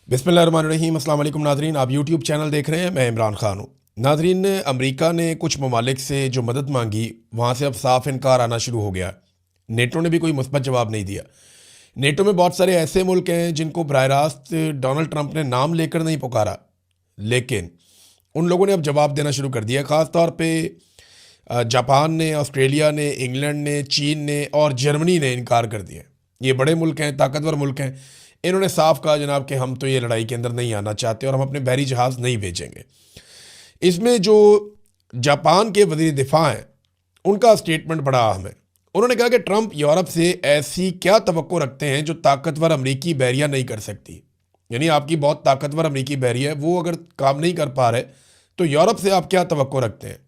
बिस्मिल्लाहिर्रहमानिर्रहीम। अस्सलाम वालेकुम नाज़रीन, आप यूट्यूब चैनल देख रहे हैं। मैं इमरान खान हूँ। नाज़रीन, अमेरिका ने कुछ ममालिक से जो मदद मांगी वहाँ से अब साफ इनकार आना शुरू हो गया। नेटो ने भी कोई मुस्बत जवाब नहीं दिया। नेटो में बहुत सारे ऐसे मुल्क हैं जिनको बराह रास्त डोनाल्ड ट्रंप ने नाम लेकर नहीं पुकारा, लेकिन उन लोगों ने अब जवाब देना शुरू कर दिया। ख़ास तौर पर जापान ने, ऑस्ट्रेलिया ने, इंग्लैंड ने, चीन ने और जर्मनी ने इनकार कर दिया। ये बड़े मुल्क हैं, ताकतवर मुल्क हैं। इन्होंने साफ कहा जनाब कि हम तो ये लड़ाई के अंदर नहीं आना चाहते और हम अपने बहरी जहाज़ नहीं भेजेंगे। इसमें जो जापान के वज़ीर दिफा हैं, उनका स्टेटमेंट बड़ा अहम है। उन्होंने कहा कि ट्रंप यूरोप से ऐसी क्या तवक्को रखते हैं जो ताकतवर अमरीकी बहरिया नहीं कर सकती। यानी आपकी बहुत ताकतवर अमरीकी बहरिया है, वो अगर काम नहीं कर पा रहे तो यूरोप से आप क्या तवक्को रखते हैं।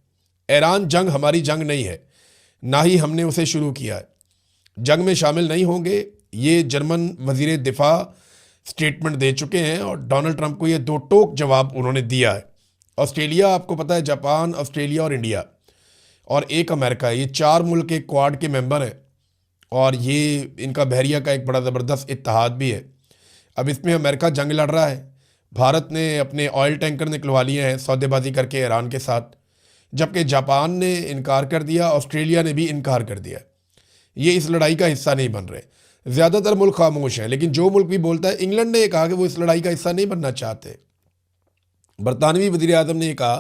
ईरान जंग हमारी जंग नहीं है, ना ही हमने उसे शुरू किया है। जंग में शामिल नहीं होंगे, ये जर्मन वज़ीर दिफा स्टेटमेंट दे चुके हैं और डोनाल्ड ट्रंप को ये दो टोक जवाब उन्होंने दिया है। ऑस्ट्रेलिया, आपको पता है, जापान, ऑस्ट्रेलिया और इंडिया और एक अमेरिका, ये चार मुल्क एक क्वाड के मेंबर हैं और ये इनका बहरिया का एक बड़ा ज़बरदस्त इत्तेहाद भी है। अब इसमें अमेरिका जंग लड़ रहा है। भारत ने अपने ऑयल टैंकर निकलवा लिए हैं सौदेबाजी करके ईरान के साथ, जबकि जापान ने इनकार कर दिया, ऑस्ट्रेलिया ने भी इनकार कर दिया। ये इस लड़ाई का हिस्सा नहीं बन रहे। ज़्यादातर मुल्क खामोश हैं, लेकिन जो मुल्क भी बोलता है, इंग्लैंड ने कहा कि वो इस लड़ाई का हिस्सा नहीं बनना चाहते। बरतानवी वज़ीर आज़म ने कहा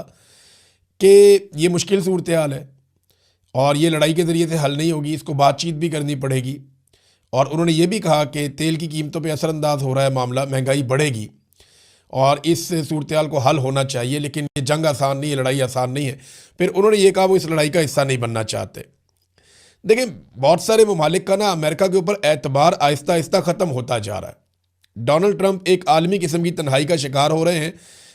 कि ये मुश्किल सूरत हाल है और ये लड़ाई के ज़रिए से हल नहीं होगी, इसको बातचीत भी करनी पड़ेगी। और उन्होंने ये भी कहा कि तेल की कीमतों पर असरअंदाज हो रहा है मामला, महंगाई बढ़ेगी और इस सूरत हाल को हल होना चाहिए, लेकिन ये जंग आसान नहीं है, लड़ाई आसान नहीं है। फिर उन्होंने ये कहा वो इस लड़ाई का हिस्सा नहीं बनना चाहते। देखिए, बहुत सारे ममालिक का ना अमेरिका के ऊपर एतबार आहिस्ता आहिस्ता ख़त्म होता जा रहा है। डोनाल्ड ट्रंप एक आलमी किस्म की तन्हाई का शिकार हो रहे हैं,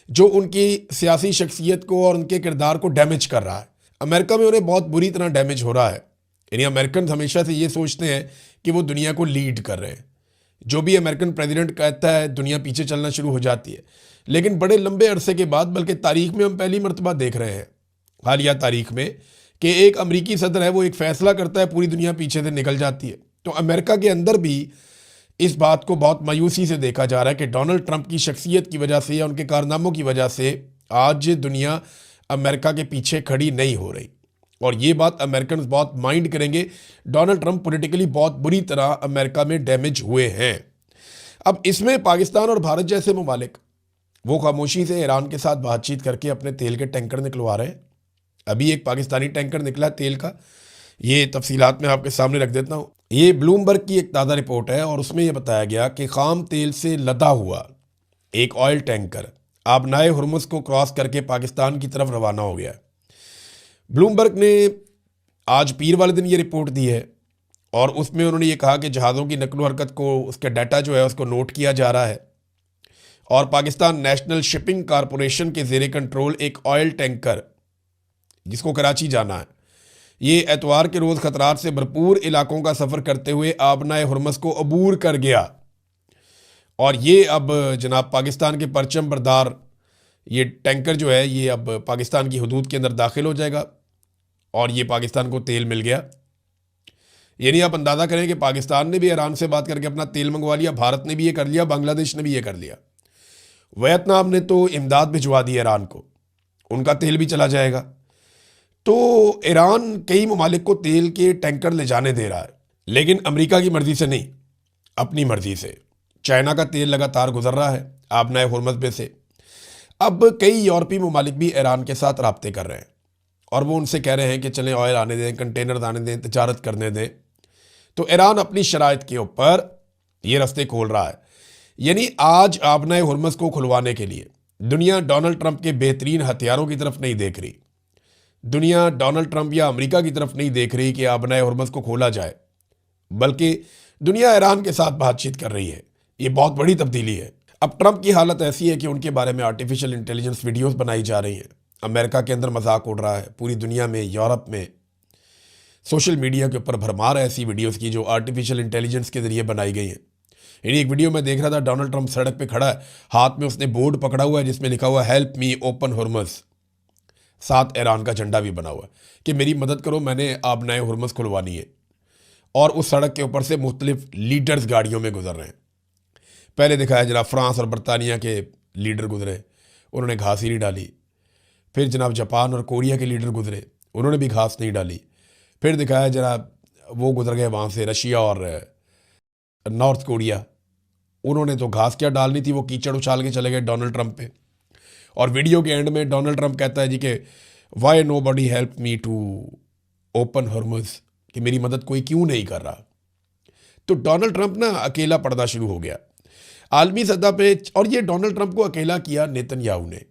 जो उनकी सियासी शख्सियत को और उनके किरदार को डैमेज कर रहा है। अमेरिका में उन्हें बहुत बुरी तरह डैमेज हो रहा है। यानी अमेरिकन हमेशा से ये सोचते हैं कि वो दुनिया को लीड कर रहे हैं। जो भी अमेरिकन प्रेसिडेंट कहता है, दुनिया पीछे चलना शुरू हो जाती है। लेकिन बड़े लंबे अरसे के बाद, बल्कि तारीख में हम पहली मरतबा देख रहे हैं, हालिया तारीख में, कि एक अमरीकी सदर है, वो एक फ़ैसला करता है, पूरी दुनिया पीछे से निकल जाती है। तो अमेरिका के अंदर भी इस बात को बहुत मायूसी से देखा जा रहा है कि डोनाल्ड ट्रंप की शख्सियत की वजह से या उनके कारनामों की वजह से आज दुनिया अमेरिका के पीछे खड़ी नहीं हो रही। और ये बात अमेरिकन बहुत माइंड करेंगे। डोनाल्ड ट्रंप पॉलिटिकली बहुत बुरी तरह अमेरिका में डैमेज हुए हैं। अब इसमें पाकिस्तान और भारत जैसे ममालिक वो खामोशी से ईरान के साथ बातचीत करके अपने तेल के टैंकर निकलवा रहे हैं। अभी एक पाकिस्तानी टैंकर निकला तेल का, ये तफसीलात मैं आपके सामने रख देता हूँ। ये ब्लूमबर्ग की एक ताज़ा रिपोर्ट है और उसमें यह बताया गया कि खाम तेल से लदा हुआ एक ऑयल टैंकर आबनाए हुर्मुज़ को क्रॉस करके पाकिस्तान की तरफ रवाना हो गया। ब्लूमबर्ग ने आज पीर वाले दिन ये रिपोर्ट दी है और उसमें उन्होंने ये कहा कि जहाज़ों की नकलो हरकत को, उसका डाटा जो है उसको नोट किया जा रहा है और पाकिस्तान नेशनल शिपिंग कॉरपोरेशन के ज़ेरे कंट्रोल एक ऑयल टैंकर जिसको कराची जाना है, ये एतवार के रोज़ ख़तरात से भरपूर इलाकों का सफ़र करते हुए आबनाए हुर्मुज़ को अबूर कर गया। और ये अब जनाब पाकिस्तान के परचम बरदार ये टैंकर जो है, ये अब पाकिस्तान की हदूद के अंदर दाखिल हो जाएगा और ये पाकिस्तान को तेल मिल गया। यानी आप अंदाज़ा करें कि पाकिस्तान ने भी ईरान से बात करके अपना तेल मंगवा लिया, भारत ने भी ये कर लिया, बांग्लादेश ने भी ये कर लिया, वियतनाम ने तो इमदाद भिजवा दी ईरान को, उनका तेल भी चला जाएगा। तो ईरान कई ममालिक को तेल के टैंकर ले जाने दे रहा है, लेकिन अमेरिका की मर्ज़ी से नहीं, अपनी मर्ज़ी से। चाइना का तेल लगातार गुजर रहा है आबनाए हुर्मुज़ में से। अब कई यूरोपीय ममालिक भी ईरान के साथ राब्ते कर रहे हैं और वो उनसे कह रहे हैं कि चलें ऑयल आने दें, कंटेनर आने दें, तजारत करने दें। तो ईरान अपनी शराइत के ऊपर ये रास्ते खोल रहा है। यानी आज आबनाए हुर्मुज़ को खुलवाने के लिए दुनिया डोनाल्ड ट्रंप के बेहतरीन हथियारों की तरफ नहीं देख रही। दुनिया डोनाल्ड ट्रंप या अमेरिका की तरफ नहीं देख रही कि आबनाए हुर्मुज़ को खोला जाए, बल्कि दुनिया ईरान के साथ बातचीत कर रही है। ये बहुत बड़ी तब्दीली है। अब ट्रंप की हालत ऐसी है कि उनके बारे में आर्टिफिशियल इंटेलिजेंस वीडियोस बनाई जा रही हैं। अमेरिका के अंदर मजाक उड़ रहा है, पूरी दुनिया में, यूरोप में, सोशल मीडिया के ऊपर भरमार है ऐसी वीडियोज़ की जो आर्टिफिशियल इंटेलिजेंस के ज़रिए बनाई गई हैं। यानी एक वीडियो में देख रहा था, डोनाल्ड ट्रंप सड़क पर खड़ा है, हाथ में उसने बोर्ड पकड़ा हुआ है जिसमें लिखा हुआ हेल्प मी ओपन हुर्मुज़, साथ ईरान का झंडा भी बना हुआ है कि मेरी मदद करो, मैंने आबनाए हुर्मुज़ खुलवानी है। और उस सड़क के ऊपर से मुख्तलिफ लीडर्स गाड़ियों में गुजर रहे हैं। पहले दिखाया जनाब फ्रांस और बरतानिया के लीडर गुजरे, उन्होंने घास ही नहीं डाली। फिर जनाब जापान और कोरिया के लीडर गुजरे, उन्होंने भी घास नहीं डाली। फिर दिखाया जनाब वो गुजर गए वहाँ से रशिया और नॉर्थ कोरिया, उन्होंने तो घास क्या डालनी थी, वो कीचड़ उछाल के चले गए डोनाल्ड ट्रंप पे। और वीडियो के एंड में डोनाल्ड ट्रंप कहता है जी कि why nobody help me to open Hormuz, कि मेरी मदद कोई क्यों नहीं कर रहा। तो डोनाल्ड ट्रंप ना अकेला पड़ना शुरू हो गया आलमी सतह पे। और ये डोनाल्ड ट्रंप को अकेला किया नेतन्याहू ने।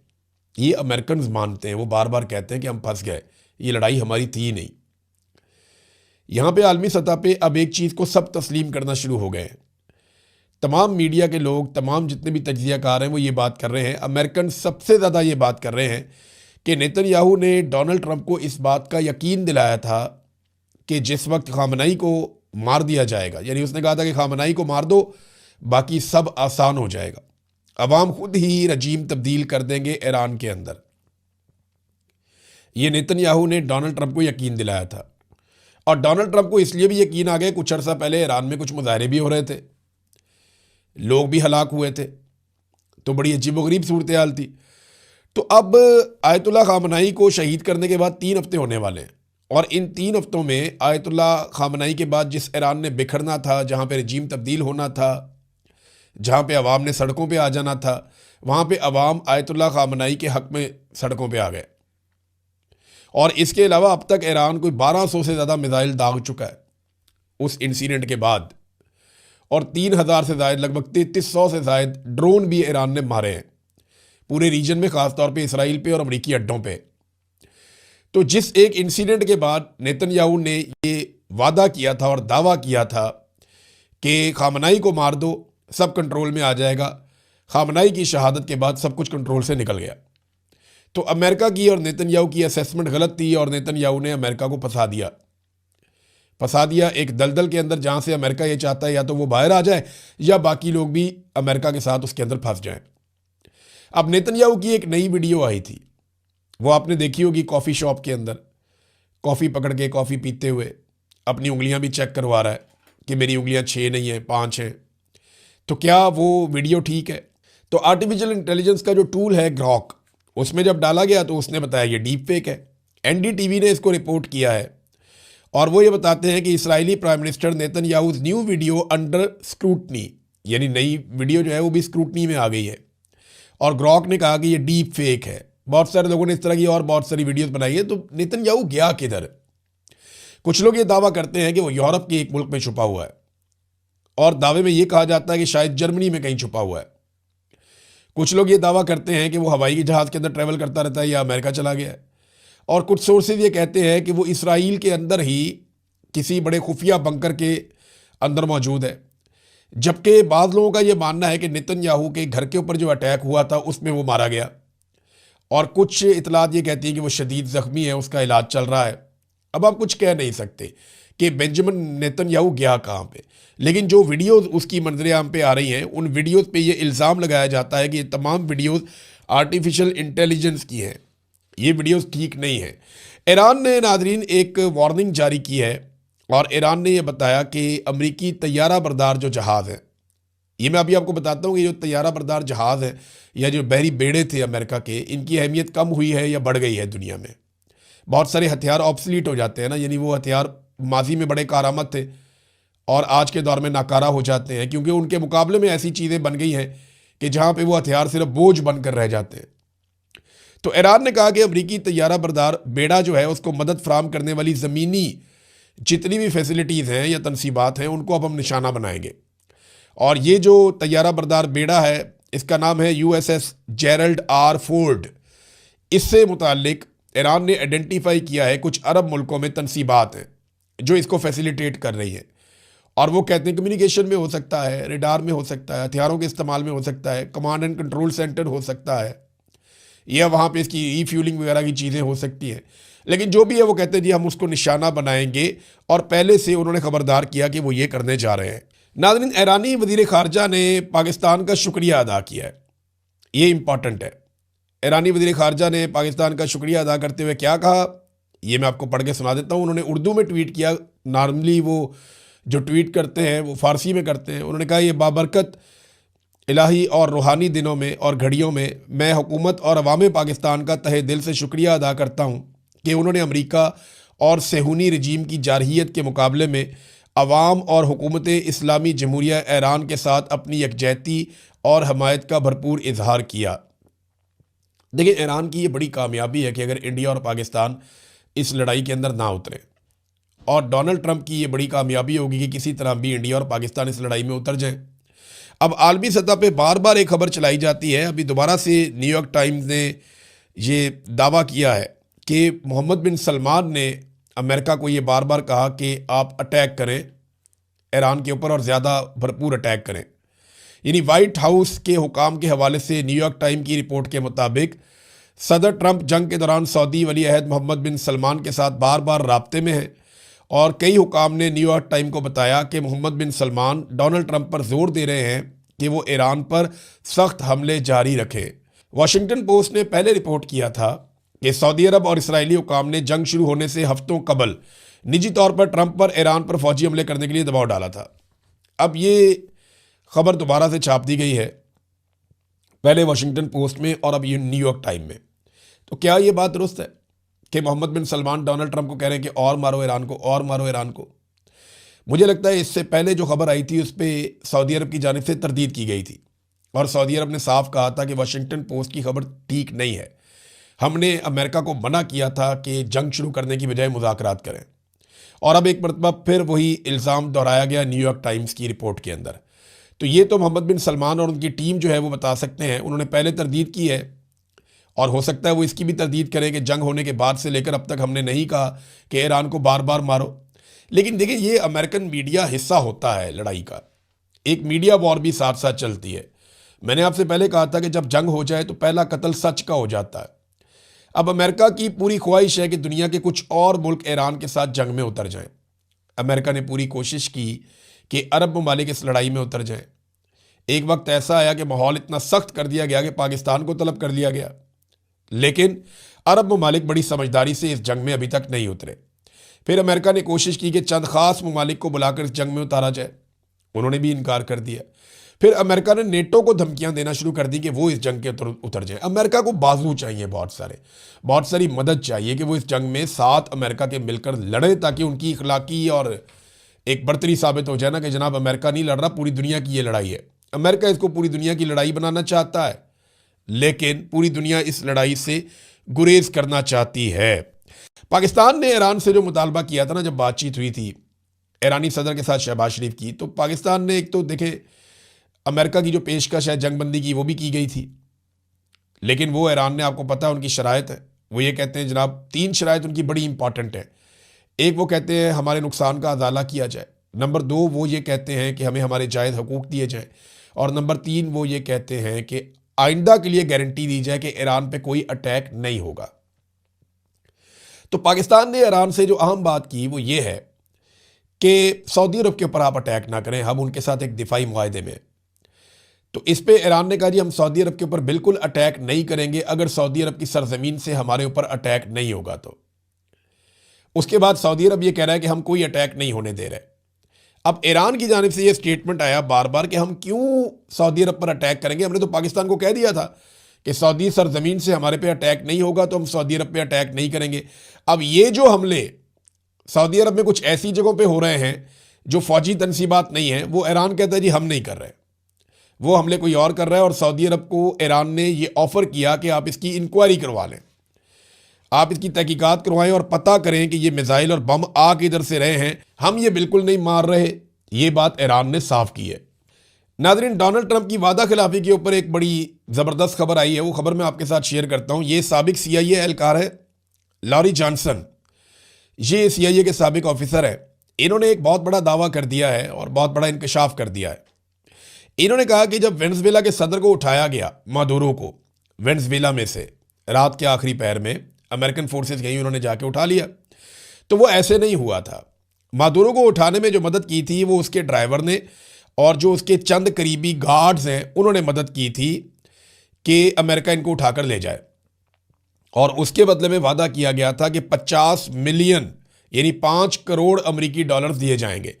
ये अमेरिकन मानते हैं, वो बार बार कहते हैं कि हम फंस गए, ये लड़ाई हमारी थी ही नहीं। यहाँ पे आलमी सतह पे अब एक चीज़ को सब तस्लीम करना शुरू हो गए हैं। तमाम मीडिया के लोग, तमाम जितने भी तज्जियाकार हैं, वो ये बात कर रहे हैं, अमेरिकन सबसे ज़्यादा ये बात कर रहे हैं कि नेतन्याहू ने डोनाल्ड ट्रंप को इस बात का यकीन दिलाया था कि जिस वक्त खामनेई को मार दिया जाएगा, यानी उसने कहा था कि खामनेई को मार दो, बाकी सब आसान हो जाएगा, अवाम खुद ही रजीम तब्दील कर देंगे ईरान के अंदर। ये नेतन्याहू ने डोनाल्ड ट्रंप को यकीन दिलाया था। और डोनाल्ड ट्रंप को इसलिए भी यकीन आ गया, कुछ अर्सा पहले ईरान में कुछ मुजाहरे भी हो रहे थे, लोग भी हलाक हुए थे, तो बड़ी अजीबोगरीब सूरत हाल थी। तो अब आयतुल्लाह खामनेई को शहीद करने के बाद 3 हफ्ते होने वाले हैं, और इन 3 हफ्तों में आयतुल्लाह खामनेई के बाद जिस ईरान ने बिखरना था, जहाँ पे रजीम तब्दील होना था, जहाँ पे अवाम ने सड़कों पे आ जाना था, वहाँ पे अवाम आयतुल्लाह खामनेई के हक़ में सड़कों पे आ गए। और इसके अलावा अब तक ईरान कोई 1200 से ज़्यादा मिसाइल दाग चुका है उस इंसिडेंट के बाद, और 3000 से ज़ायद, लगभग 3300 से ज़ायद ड्रोन भी ईरान ने मारे हैं पूरे रीजन में, ख़ासतौर पे इसराइल पे और अमरीकी अड्डों पे। तो जिस एक इंसिडेंट के बाद नेतन्याहू ने ये वादा किया था और दावा किया था कि खामनेई को मार दो, सब कंट्रोल में आ जाएगा, खामनेई की शहादत के बाद सब कुछ कंट्रोल से निकल गया। तो अमेरिका की और नेतन्याहू की असेसमेंट गलत थी, और नेतन्याहू ने अमेरिका को फंसा दिया एक दलदल के अंदर, जहाँ से अमेरिका ये चाहता है या तो वो बाहर आ जाए या बाकी लोग भी अमेरिका के साथ उसके अंदर फंस जाएं। अब नेतन्याहू की एक नई वीडियो आई थी, वो आपने देखी होगी, कॉफ़ी शॉप के अंदर कॉफ़ी पकड़ के कॉफ़ी पीते हुए अपनी उंगलियां भी चेक करवा रहा है कि मेरी उंगलियां 6 नहीं हैं, 5 हैं। तो क्या वो वीडियो ठीक है? तो आर्टिफिशियल इंटेलिजेंस का जो टूल है ग्रॉक, उसमें जब डाला गया तो उसने बताया ये डीप फेक है। एनडीटीवी ने इसको रिपोर्ट किया है, और वो ये बताते हैं कि इस्राएली prime minister Netanyahu's new video under scrutiny, यानी नई वीडियो जो है वो भी स्क्रूटनी में आ गई है, और ग्रॉक ने कहा कि ये डीप फेक है। बहुत सारे लोगों ने इस तरह की और बहुत सारी वीडियोस बनाई है। तो नेतन्याहू गया किधर? कुछ लोग ये दावा करते हैं कि वो यूरोप के एक मुल्क में छुपा हुआ है, और दावे में ये कहा जाता है कि शायद जर्मनी में कहीं छुपा हुआ है। कुछ लोग ये दावा करते हैं कि वो हवाई जहाज़ के अंदर ट्रैवल करता रहता है या अमेरिका चला गया है, और कुछ सोर्सेज ये कहते हैं कि वो इसराइल के अंदर ही किसी बड़े खुफिया बंकर के अंदर मौजूद है। जबकि बाद लोगों का ये मानना है कि नेतन्याहू के घर के ऊपर जो अटैक हुआ था उसमें वो मारा गया, और कुछ इतलात ये कहती हैं कि वो शदीद ज़ख्मी है, उसका इलाज चल रहा है। अब आप कुछ कह नहीं सकते कि बेंजामिन नेतन्याहू गया कहाँ पे, लेकिन जो वीडियोज़ उसकी मंजर आम पे आ रही हैं, उन वीडियोज़ पे ये इल्ज़ाम लगाया जाता है कि ये तमाम वीडियोज़ आर्टिफिशियल इंटेलिजेंस की हैं, ये वीडियोज़ ठीक नहीं है। ईरान ने नाजरीन एक वार्निंग जारी की है, और ईरान ने यह बताया कि अमरीकी तैयारा बरदार जो जहाज़ हैं, ये मैं अभी आपको बताता हूँ कि जो तैयारा बरदार जहाज़ हैं या जो बहरी बेड़े थे अमेरिका के, इनकी अहमियत कम हुई है या बढ़ गई है दुनिया में। बहुत सारे हथियार ऑब्सलीट हो जाते हैं ना, यानी वो हथियार माजी में बड़े कारआमद थे और आज के दौर में नाकारा हो जाते हैं, क्योंकि उनके मुकाबले में ऐसी चीज़ें बन गई हैं कि जहाँ पे वो हथियार सिर्फ बोझ बनकर रह जाते हैं। तो ईरान ने कहा कि अमरीकी तैयारा बरदार बेड़ा जो है उसको मदद फराहम करने वाली ज़मीनी जितनी भी फैसिलिटीज़ हैं या तनसीबात हैं, उनको अब हम निशाना बनाएंगे। और ये जो तैयारा बरदार बेड़ा है, इसका नाम है USS जेरल्ड आर फोर्ड। इससे मुतालिक ईरान ने आइडेंटिफाई किया है कुछ अरब मुल्कों में तनसीबात हैं जो इसको फैसिलिटेट कर रही हैं, और वो कहते हैं कम्युनिकेशन में हो सकता है, रेडार में हो सकता है, हथियारों के इस्तेमाल में हो सकता है, कमांड एंड कंट्रोल सेंटर हो सकता है, या वहाँ पे इसकी रीफ्यूलिंग वगैरह की चीज़ें हो सकती हैं। लेकिन जो भी है वो कहते हैं जी हम उसको निशाना बनाएंगे, और पहले से उन्होंने खबरदार किया कि वो ये करने जा रहे हैं। नाज़रीन, ईरानी वज़ीर ख़ारजा ने पाकिस्तान का शुक्रिया अदा किया है, ये इंपॉर्टेंट है। ईरानी वज़ीर ख़ारजा ने पाकिस्तान का शुक्रिया अदा करते हुए क्या कहा, ये मैं आपको पढ़ के सुना देता हूँ। उन्होंने उर्दू में ट्वीट किया, नॉर्मली वो जो ट्वीट करते हैं वो फ़ारसी में करते हैं। उन्होंने कहा ये बाबरकत इलाही और रूहानी दिनों में और घड़ियों में मैं हुकूमत और अवाम पाकिस्तान का तहे दिल से शुक्रिया अदा करता हूँ कि उन्होंने अमरीका और सेहूनी रजीम की जारहियत के मुकाबले में अवाम और हुकूमत इस्लामी जमहूरिया ईरान के साथ अपनी यकजहती और हमायत का भरपूर इजहार किया। देखिए, ईरान की ये बड़ी कामयाबी है कि अगर इंडिया और पाकिस्तान इस लड़ाई के अंदर ना उतरे, और डोनाल्ड ट्रंप की ये बड़ी कामयाबी होगी कि किसी तरह भी इंडिया और पाकिस्तान इस लड़ाई में उतर जाएं। अब आलमी सतह पे बार बार एक खबर चलाई जाती है, अभी दोबारा से न्यूयॉर्क टाइम्स ने ये दावा किया है कि मोहम्मद बिन सलमान ने अमेरिका को ये बार बार कहा कि आप अटैक करें ईरान के ऊपर और ज़्यादा भरपूर अटैक करें। यानी वाइट हाउस के हुकाम के हवाले से न्यूयॉर्क टाइम की रिपोर्ट के मुताबिक सदर ट्रंप जंग के दौरान सऊदी वली अहद मोहम्मद बिन सलमान के साथ बार बार राब्ते में हैं, और कई हुकाम ने न्यूयॉर्क टाइम को बताया कि मोहम्मद बिन सलमान डोनाल्ड ट्रंप पर जोर दे रहे हैं कि वो ईरान पर सख्त हमले जारी रखें। वाशिंगटन पोस्ट ने पहले रिपोर्ट किया था कि सऊदी अरब और इसराइली हुकाम ने जंग शुरू होने से हफ्तों कबल निजी तौर पर ट्रंप पर ईरान पर फौजी हमले करने के लिए दबाव डाला था। अब ये खबर दोबारा से छाप दी गई है, पहले वाशिंगटन पोस्ट में और अब ये न्यूयॉर्क टाइम में। तो क्या ये बात दुरुस्त है कि मोहम्मद बिन सलमान डोनाल्ड ट्रंप को कह रहे हैं कि और मारो ईरान को, और मारो ईरान को? मुझे लगता है इससे पहले जो खबर आई थी उस पर सऊदी अरब की जानिब से तरदीद की गई थी, और सऊदी अरब ने साफ कहा था कि वाशिंगटन पोस्ट की खबर ठीक नहीं है। हमने अमेरिका को मना किया था कि जंग शुरू करने की बजाय मुज़ाकरात करें, और अब एक मरतबा फिर वही इल्ज़ाम दोहराया गया न्यूयॉर्क टाइम्स की रिपोर्ट के अंदर। तो ये तो मोहम्मद बिन सलमान और उनकी टीम जो है वो बता सकते हैं, उन्होंने पहले तरदीद की है, और हो सकता है वो इसकी भी तरदीद करें कि जंग होने के बाद से लेकर अब तक हमने नहीं कहा कि ईरान को बार बार मारो। लेकिन देखिए, ये अमेरिकन मीडिया हिस्सा होता है लड़ाई का, एक मीडिया वॉर भी साथ साथ चलती है। मैंने आपसे पहले कहा था कि जब जंग हो जाए तो पहला कत्ल सच का हो जाता है। अब अमेरिका की पूरी ख्वाहिश है कि दुनिया के कुछ और मुल्क ईरान के साथ जंग में उतर जाएं। अमेरिका ने पूरी कोशिश की कि अरब ममालिक इस लड़ाई में उतर जाएं। एक वक्त ऐसा आया कि माहौल इतना सख्त कर दिया गया कि पाकिस्तान को तलब कर लिया गया, लेकिन अरब ममालिक बड़ी समझदारी से इस जंग में अभी तक नहीं उतरे। फिर अमेरिका ने कोशिश की कि चंद खास ममालिक को बुलाकर इस जंग में उतारा जाए, उन्होंने भी इनकार कर दिया। फिर अमेरिका ने नेटो को धमकियां देना शुरू कर दी कि वो इस जंग के उतर जाए। अमेरिका को बाजू चाहिए, बहुत सारी मदद चाहिए कि वो इस जंग में साथ अमेरिका के मिलकर लड़े, ताकि उनकी इखलाकी और एक बर्तरी साबित हो जाए ना कि जनाब अमेरिका नहीं लड़ रहा, पूरी दुनिया की ये लड़ाई है। अमेरिका इसको पूरी दुनिया की लड़ाई बनाना चाहता है, लेकिन पूरी दुनिया इस लड़ाई से गुरेज करना चाहती है। पाकिस्तान ने ईरान से जो मुतालबा किया था ना, जब बातचीत हुई थी ईरानी सदर के साथ शहबाज शरीफ की, तो पाकिस्तान ने एक तो देखे अमेरिका की जो पेशकश है जंगबंदी की वो भी की गई थी, लेकिन वो ईरान ने, आपको पता है उनकी शराइत है, वो ये कहते हैं जनाब 3 शराइत उनकी बड़ी इंपॉर्टेंट है। एक, वो कहते हैं हमारे नुकसान का अजाला किया जाए। नंबर 2, वो ये कहते हैं कि हमें हमारे जायज़ हकूक़ दिए जाएँ। और नंबर 3, वो ये कहते हैं कि आइंदा के लिए गारंटी दी जाए कि ईरान पे कोई अटैक नहीं होगा। तो पाकिस्तान ने ईरान से जो अहम बात की वो ये है कि सऊदी अरब के ऊपर आप अटैक ना करें, हम उनके साथ एक दिफाई मुआहदे में। तो इस पे ईरान ने कहा जी हम सऊदी अरब के ऊपर बिल्कुल अटैक नहीं करेंगे अगर सऊदी अरब की सरजमीन से हमारे ऊपर अटैक नहीं होगा। तो उसके बाद सऊदी अरब ये कह रहा है कि हम कोई अटैक नहीं होने दे रहे। अब ईरान की जानिब से ये स्टेटमेंट आया बार बार कि हम क्यों सऊदी अरब पर अटैक करेंगे, हमने तो पाकिस्तान को कह दिया था कि सऊदी सरजमीन से हमारे पे अटैक नहीं होगा, तो हम सऊदी अरब पे अटैक नहीं करेंगे। अब ये जो हमले सऊदी अरब में कुछ ऐसी जगहों पे हो रहे हैं जो फौजी तनसीबात नहीं है, वो ईरान कहता है जी हम नहीं कर रहे, वो हमले कोई और कर रहा है। और सऊदी अरब को ईरान ने ये ऑफ़र किया कि आप इसकी इंक्वायरी करवा लें, आप इसकी तहकीकात करवाएं और पता करें कि ये मिसाइल और बम आ किधर से रहे हैं, हम ये बिल्कुल नहीं मार रहे। ये बात ईरान ने साफ की है। नाज़रीन, डोनाल्ड ट्रंप की वादा खिलाफी के ऊपर एक बड़ी ज़बरदस्त खबर आई है, वो खबर मैं आपके साथ शेयर करता हूँ। ये साबिक CIA एहलकार है लॉरी जॉनसन, ये CIA के साबिक ऑफिसर है। इन्होंने एक बहुत बड़ा दावा कर दिया है और बहुत बड़ा इंकशाफ कर दिया है। इन्होंने कहा कि जब वेनेजुएला के सदर को उठाया गया, मादुरो को, वेनेजुएला में से रात के आखिरी पहर में अमेरिकन फोर्सेस गई, उन्होंने जाके उठा लिया। तो वो ऐसे नहीं हुआ था। मादुरो को उठाने में जो मदद की थी वो उसके ड्राइवर ने और जो उसके चंद करीबी गार्ड्स हैं उन्होंने मदद की थी कि अमेरिका इनको उठाकर ले जाए। और उसके बदले में वादा किया गया था कि 50 मिलियन यानी 5 करोड़ अमेरिकी डॉलर दिए जाएंगे।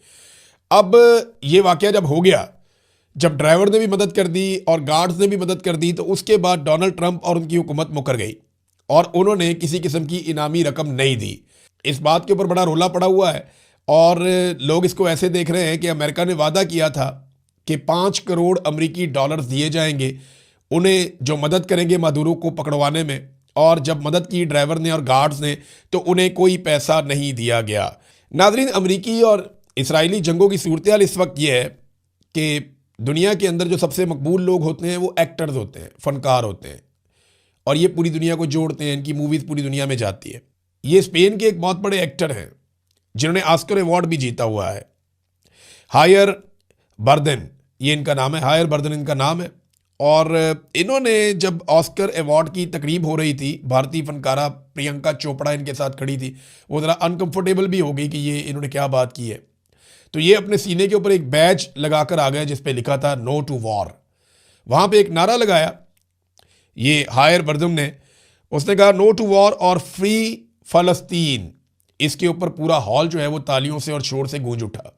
अब ये वाकया जब हो गया, जब ड्राइवर ने भी मदद कर दी और गार्ड्स ने भी मदद कर दी, तो उसके बाद डोनाल्ड ट्रंप और उनकी हुकूमत मुकर गई और उन्होंने किसी किस्म की इनामी रकम नहीं दी। इस बात के ऊपर बड़ा रोला पड़ा हुआ है और लोग इसको ऐसे देख रहे हैं कि अमेरिका ने वादा किया था कि 5 करोड़ अमरीकी डॉलर्स दिए जाएंगे उन्हें जो मदद करेंगे मादुरो को पकड़वाने में, और जब मदद की ड्राइवर ने और गार्ड्स ने तो उन्हें कोई पैसा नहीं दिया गया। नाज़रीन, अमरीकी और इसराइली जंगों की सूरत हाल इस वक्त यह है कि दुनिया के अंदर जो सबसे मकबूल लोग होते हैं वो एक्टर्स होते हैं, फनकार होते हैं, और ये पूरी दुनिया को जोड़ते हैं, इनकी मूवीज़ पूरी दुनिया में जाती है। ये स्पेन के एक बहुत बड़े एक्टर हैं जिन्होंने ऑस्कर अवार्ड भी जीता हुआ है। हायर बर्दन ये इनका नाम है, हायर बर्दन इनका नाम है। और इन्होंने जब ऑस्कर अवार्ड की तकरीब हो रही थी, भारतीय फनकारा प्रियंका चोपड़ा इनके साथ खड़ी थी, वो ज़रा अनकंफर्टेबल भी हो गई कि ये इन्होंने क्या बात की है, तो ये अपने सीने के ऊपर एक बैज लगाकर आ गए जिस पे लिखा था नो टू वॉर। वहाँ पे एक नारा लगाया ये हायर बर्दम ने, उसने कहा नो टू वॉर और फ्री फ़लस्तीन। इसके ऊपर पूरा हॉल जो है वो तालियों से और शोर से गूंज उठा।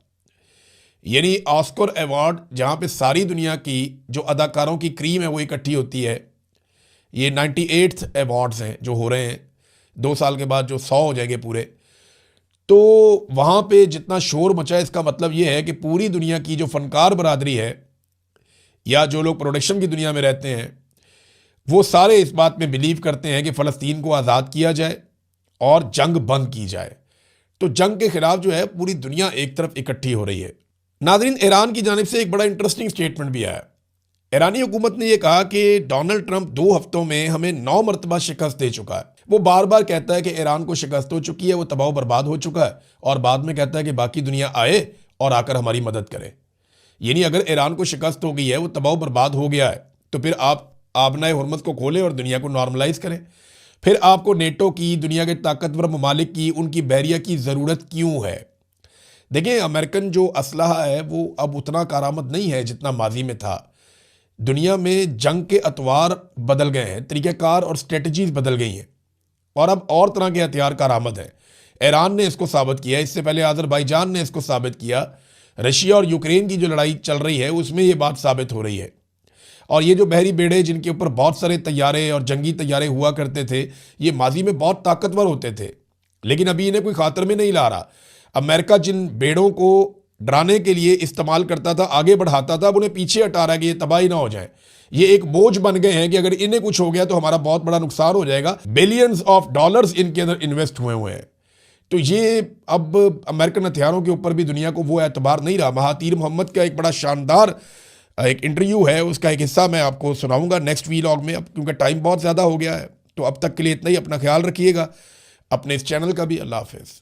यानी ऑस्कर अवार्ड जहाँ पे सारी दुनिया की जो अदाकारों की क्रीम है वो इकट्ठी होती है, ये 98th अवार्ड्स हैं जो हो रहे हैं, 2 साल के बाद जो 100 हो जाएंगे पूरे, तो वहाँ पे जितना शोर मचा, इसका मतलब ये है कि पूरी दुनिया की जो फनकार बरादरी है या जो लोग प्रोडक्शन की दुनिया में रहते हैं वो सारे इस बात में बिलीव करते हैं कि फ़लस्तीन को आज़ाद किया जाए और जंग बंद की जाए। तो जंग के खिलाफ जो है पूरी दुनिया एक तरफ इकट्ठी हो रही है। नाज़रीन, ईरान की जानिब से एक बड़ा इंटरेस्टिंग स्टेटमेंट भी आया। ईरानी हुकूमत ने यह कहा कि डोनाल्ड ट्रंप 2 हफ्तों में हमें 9 मरतबा शिकस्त दे चुका है। वो बार बार कहता है कि ईरान को शिकस्त हो चुकी है, वो तबाह बर्बाद हो चुका है, और बाद में कहता है कि बाकी दुनिया आए और आकर हमारी मदद करे। यानी अगर ईरान को शिकस्त हो गई है, वो तबाह बर्बाद हो गया है, तो फिर आप आबनाए हुर्मत को खोलें और दुनिया को नॉर्मलाइज करें। फिर आपको नेटो की, दुनिया के ताकतवर ममालिक की, उनकी बैरिया की ज़रूरत क्यों है? देखिए, अमेरिकन जो असलहा है वो अब उतना कारामद नहीं है जितना माजी में था। दुनिया में जंग के अतवार बदल गए हैं, तरीक़ाकार और स्ट्रेटजीज बदल गई हैं, और अब और तरह के हथियार कारामद हैं। ईरान ने इसको साबित किया, इससे पहले अज़रबैजान ने इसको साबित किया। रशिया और यूक्रेन की जो लड़ाई चल रही है उसमें ये बात साबित हो रही है। और ये जो बहरी बेड़े जिनके ऊपर बहुत सारे तैयारे और जंगी तैयारे हुआ करते थे, ये माजी में बहुत ताकतवर होते थे, लेकिन अभी इन्हें कोई खातर में नहीं ला रहा। अमेरिका जिन बेड़ों को डराने के लिए इस्तेमाल करता था, आगे बढ़ाता था, अब उन्हें पीछे हटा रहा है कि ये तबाही ना हो जाए। ये एक बोझ बन गए हैं कि अगर इन्हें कुछ हो गया तो हमारा बहुत बड़ा नुकसान हो जाएगा। बिलियंस ऑफ डॉलर्स इनके अंदर इन्वेस्ट हुए हैं। तो ये अब अमेरिकन हथियारों के ऊपर भी दुनिया को वो एतबार नहीं रहा। महातीर मोहम्मद का एक बड़ा शानदार एक इंटरव्यू है, उसका एक हिस्सा मैं आपको सुनाऊंगा नेक्स्ट वीलॉग में, अब क्योंकि टाइम बहुत ज़्यादा हो गया है। तो अब तक के लिए इतना ही। अपना ख्याल रखिएगा, अपने इस चैनल का भी। अल्लाह हाफिज़।